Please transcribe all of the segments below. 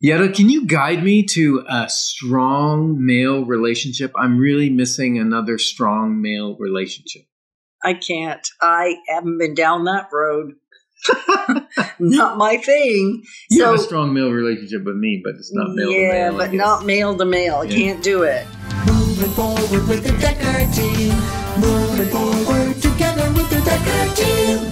Yetta, can you guide me to a strong male relationship? I'm really missing another strong male relationship. I can't. I haven't been down that road. Not my thing. You have a strong male relationship with me, but it's not male to male. Yeah, but not male to male. I can't do it. Moving forward with the Decker team. Moving forward together with the Decker team.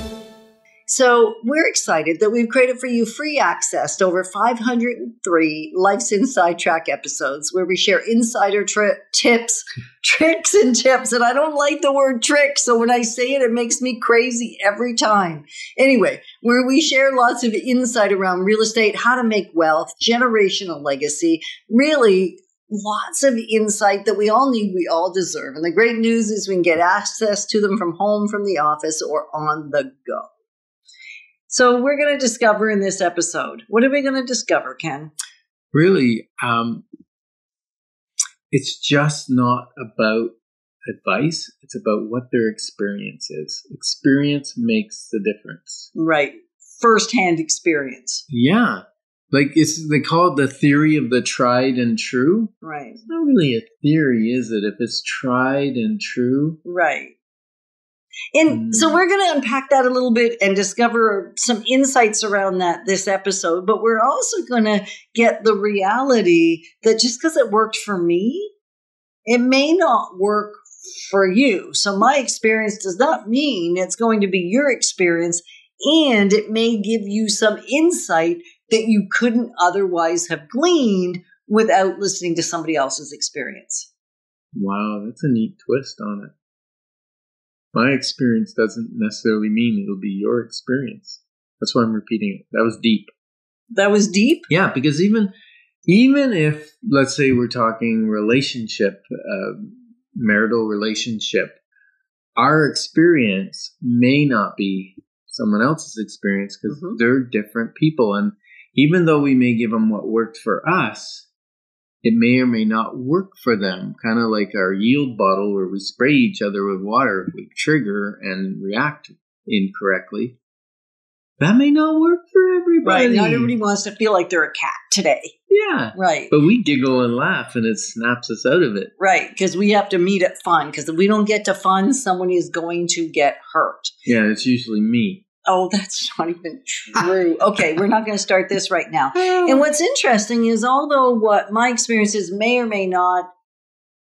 So we're excited that we've created for you free access to over 503 Life's Inside Track episodes where we share insider tips, tricks and tips. And I don't like the word trick, so when I say it, it makes me crazy every time. Anyway, where we share lots of insight around real estate, how to make wealth, generational legacy, really lots of insight that we all need, we all deserve. And the great news is we can get access to them from home, from the office, or on the go. So we're going to discover in this episode. What are we going to discover, Ken? Really, it's just not about advice. It's about what their experience is. Experience makes the difference. Right. First-hand experience. Yeah. Like they call it the theory of the tried and true. Right. It's not really a theory, is it? If it's tried and true. Right. And so we're going to unpack that a little bit and discover some insights around that this episode. But we're also going to get the reality that just because it worked for me, it may not work for you. So my experience does not mean it's going to be your experience. And it may give you some insight that you couldn't otherwise have gleaned without listening to somebody else's experience. Wow, that's a neat twist on it. My experience doesn't necessarily mean it'll be your experience. That's why I'm repeating it. That was deep. That was deep? Yeah, because even if, let's say we're talking relationship, marital relationship, our experience may not be someone else's experience because they're different people. And even though we may give them what worked for us, it may or may not work for them. Kind of like our yield bottle where we spray each other with water if we trigger and react incorrectly. That may not work for everybody. Right. Not everybody wants to feel like they're a cat today. Yeah. Right. But we giggle and laugh and it snaps us out of it. Right. Because we have to meet at fun. Because if we don't get to fun, someone is going to get hurt. Yeah, it's usually me. Oh, that's not even true. Okay, we're not going to start this right now. And what's interesting is although what my experiences may or may not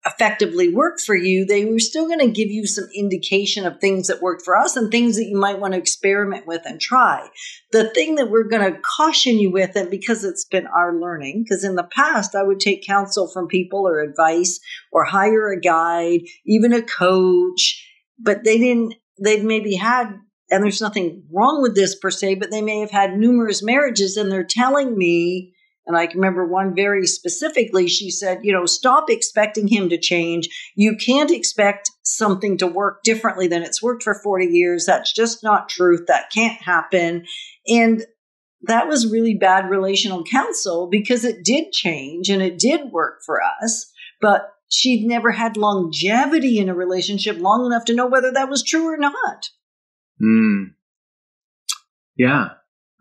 effectively work for you, they were still going to give you some indication of things that worked for us and things that you might want to experiment with and try. The thing that we're going to caution you with, and because it's been our learning, because in the past I would take counsel from people or advice or hire a guide, even a coach, but they'd maybe had, and there's nothing wrong with this per se, but they may have had numerous marriages and they're telling me, and I can remember one very specifically, she said, stop expecting him to change. You can't expect something to work differently than it's worked for 40 years. That's just not truth. That can't happen. And that was really bad relational counsel because it did change and it did work for us, but she'd never had longevity in a relationship long enough to know whether that was true or not. Yeah,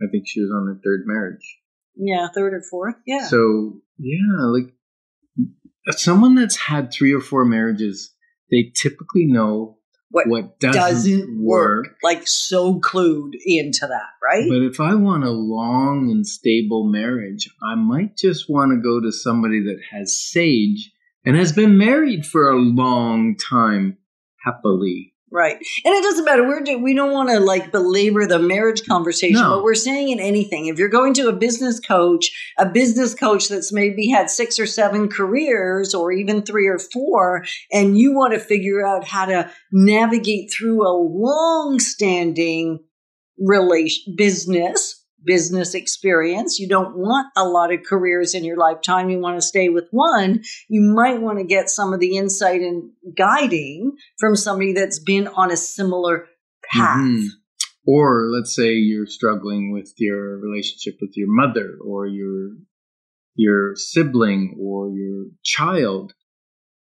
I think she was on her third marriage. Yeah, third or fourth. Yeah. So, yeah, like someone that's had 3 or 4 marriages, they typically know what doesn't work. Like so clued into that, right? But if I want a long and stable marriage, I might just want to go to somebody that has sage and has been married for a long time happily. Right. And it doesn't matter. We don't want to belabor the marriage conversation, but we're saying in anything. If you're going to a business coach that's maybe had 6 or 7 careers or even 3 or 4, and you want to figure out how to navigate through a long-standing business experience. You don't want a lot of careers in your lifetime. You want to stay with one. You might want to get some of the insight and guiding from somebody that's been on a similar path. Mm-hmm. Or let's say you're struggling with your relationship with your mother or your sibling or your child.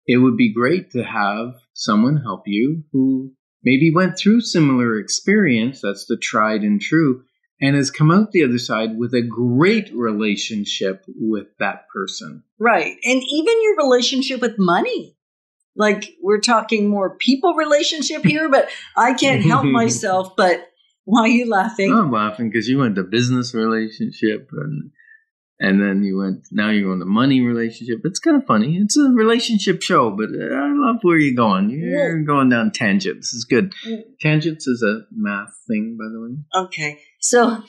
It would be great to have someone help you who maybe went through similar experience. That's the tried and true. and has come out the other side with a great relationship with that person. Right. And even your relationship with money. Like, we're talking more people relationship here, but I can't help myself. But why are you laughing? I'm laughing because you went to business relationship and then now you're on the money relationship. It's kind of funny. It's a relationship show, but I love where you're going. You're going down tangents. This is good. Tangents is a math thing, by the way. Okay. So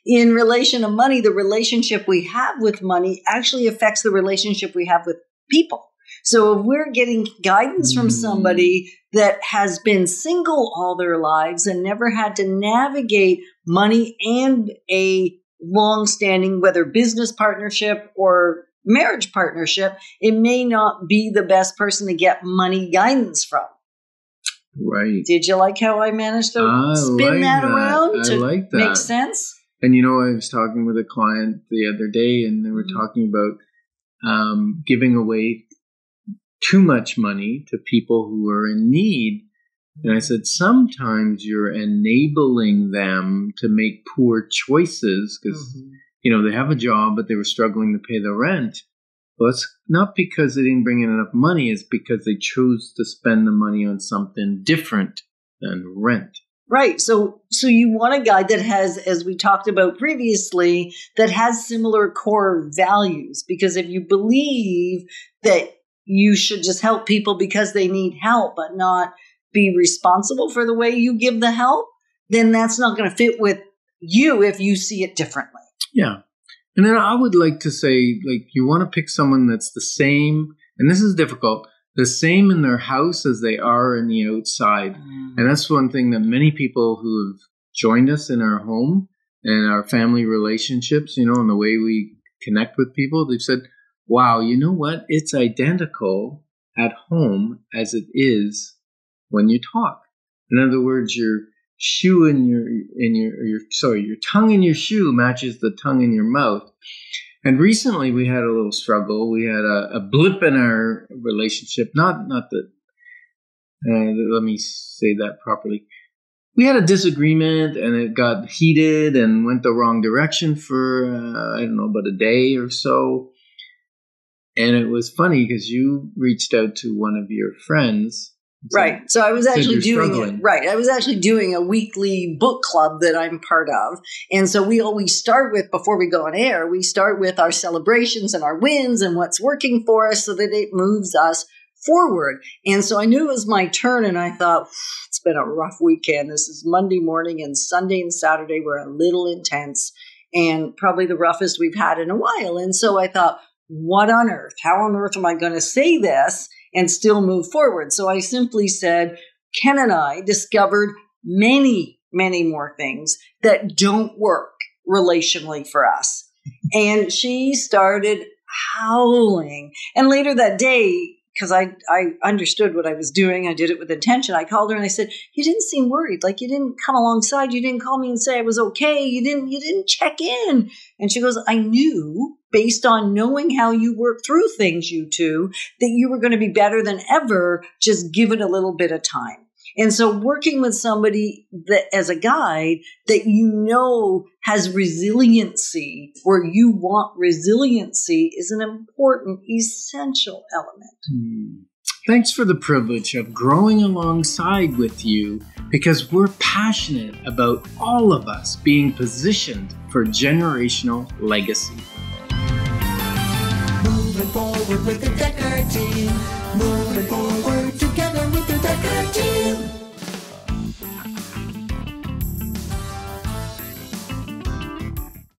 in relation to money, the relationship we have with money actually affects the relationship we have with people. So if we're getting guidance from somebody that has been single all their lives and never had to navigate money and a long-standing, whether business partnership or marriage partnership, it may not be the best person to get money guidance from. Right. Did you like how I managed to spin that around to make sense? And I was talking with a client the other day, and they were talking about giving away too much money to people who are in need. And I said, sometimes you're enabling them to make poor choices because, they have a job, but they were struggling to pay the rent. Well, it's not because they didn't bring in enough money. It's because they chose to spend the money on something different than rent. Right. So you want a guide that has, as we talked about previously, that has similar core values. Because if you believe that you should just help people because they need help, but not be responsible for the way you give the help, then that's not going to fit with you if you see it differently. Yeah. And then I would like to say, you want to pick someone that's the same, and this is difficult, the same in their house as they are in the outside. And that's one thing that many people who have joined us in our home and our family relationships, and the way we connect with people, they've said, wow, you know what? It's identical at home as it is when you talk. In other words, your shoe in your tongue in your shoe matches the tongue in your mouth. And recently we had a little struggle. We had a blip in our relationship. Not that, let me say that properly. We had a disagreement and it got heated and went the wrong direction for, about a day or so. And it was funny because you reached out to one of your friends. Right. So I was actually doing a weekly book club that I'm part of. And so we always start with, before we go on air, we start with our celebrations and our wins and what's working for us so that it moves us forward. And so I knew it was my turn and I thought, it's been a rough weekend. This is Monday morning, and Sunday and Saturday were a little intense and probably the roughest we've had in a while. And so I thought, what on earth? How on earth am I going to say this and still move forward? So I simply said, Ken and I discovered many, many more things that don't work relationally for us. And she started howling. And later that day, because I understood what I was doing, I did it with intention. I called her and I said, you didn't seem worried. Like, you didn't come alongside. You didn't call me and say I was okay. You didn't check in. And she goes, I knew, based on knowing how you work through things, you two, that you were going to be better than ever. Just give it a little bit of time. And so working with somebody that, as a guide, that has resiliency, where you want resiliency, is an important, essential element. Thanks for the privilege of growing alongside with you, because we're passionate about all of us being positioned for generational legacy. Moving forward with the Decker